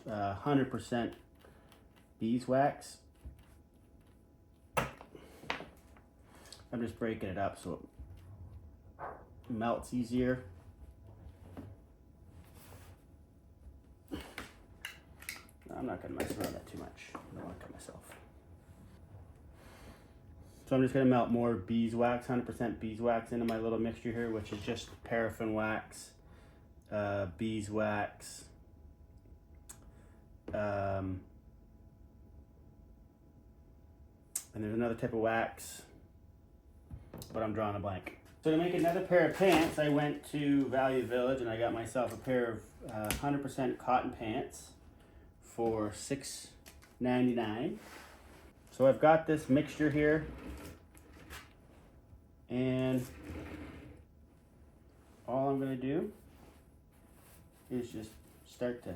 100% beeswax. I'm just breaking it up so it melts easier. I'm not going to mess around that too much. I don't want to cut myself. So I'm just going to melt more beeswax, 100% beeswax into my little mixture here, which is just paraffin wax, beeswax, and there's another type of wax, but I'm drawing a blank. So to make another pair of pants, I went to Value Village and I got myself a pair of 100% cotton pants for $6.99. So I've got this mixture here, and all I'm going to do is just start to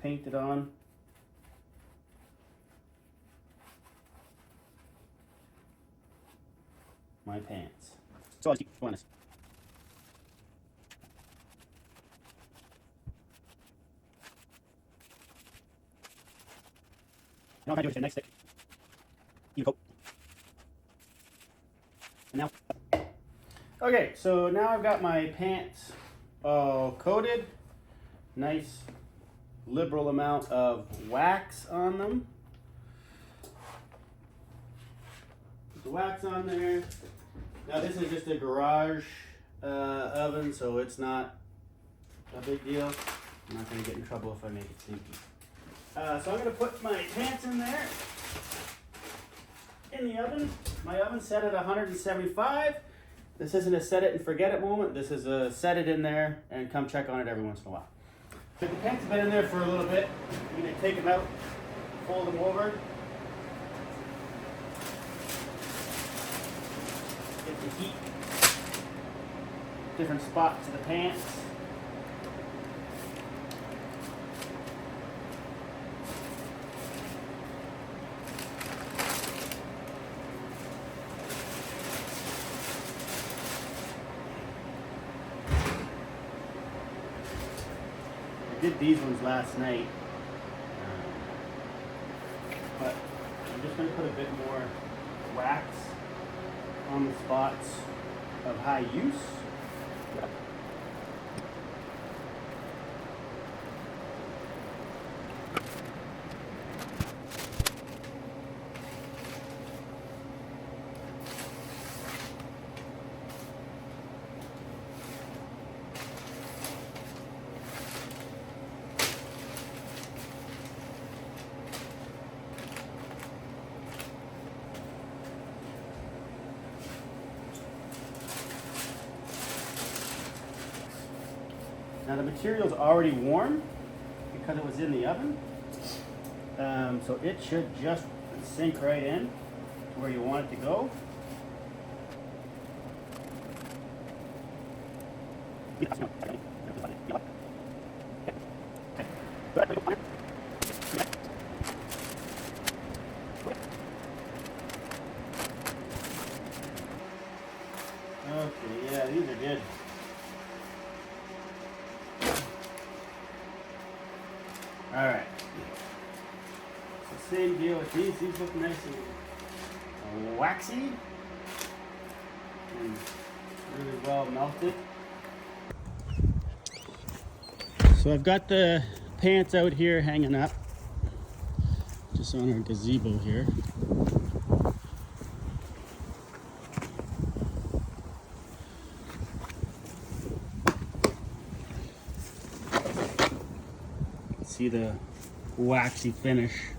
paint it on. My pants. So let's keep going this. Now I'm going to do is next stick. You go. And now. Okay, so now I've got my pants all coated. Nice liberal amount of wax on them. Put the wax on there. Now this is just a garage oven, so it's not a big deal. I'm not going to get in trouble if I make it stinky. So I'm going to put my pants in there, in the oven. My oven's set at 175. This isn't a set it and forget it moment. This is a set it in there and come check on it every once in a while. So the pants have been in there for a little bit. I'm going to take them out, fold them over. Get the heat, different spots of the pants. I did these ones last night, but I'm just going to put a bit more wax on the spots of high use. Now the material's already warm because it was in the oven, so it should just sink right in to where you want it to go. Okay, yeah, these are good. Alright, so same deal with these. These look nice and waxy and really well melted. So I've got the pants out here hanging up, just on our gazebo here. See the waxy finish.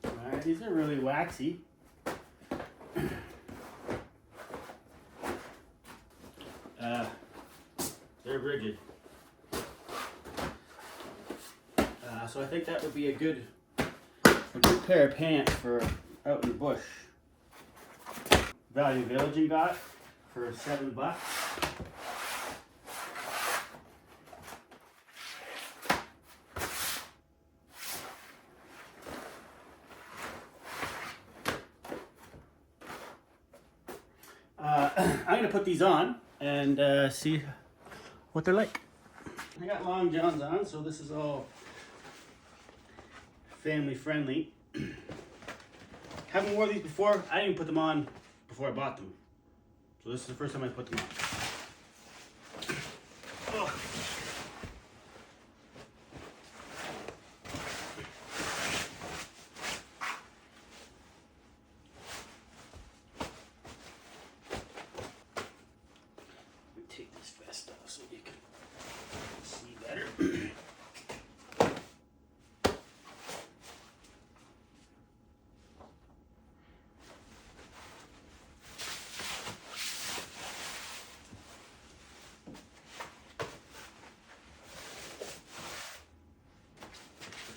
Alright, these are really waxy. They're rigid. So I think that would be a good pair of pants for out in the bush. Value Village you got for $7. I'm gonna put these on and see what they're like. I got long johns on, so this is all family friendly. Haven't worn these before. I didn't even put them on before I bought them. So this is the first time I put them on. Oh. Take this vest off so you can see better.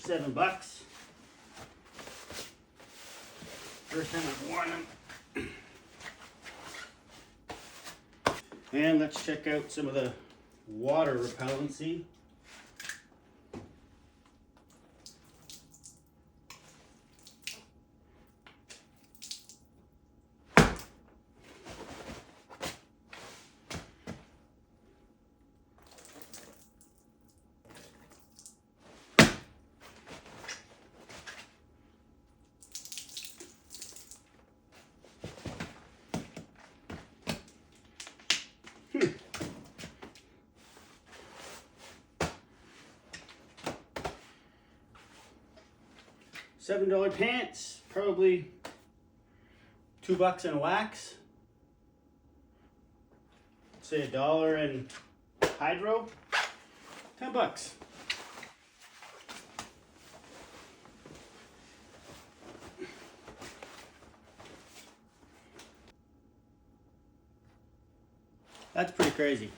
$7. First time I've worn them. And let's check out some of the water repellency. $7 pants, probably $2 in wax. Say $1 in hydro, $10. That's pretty crazy.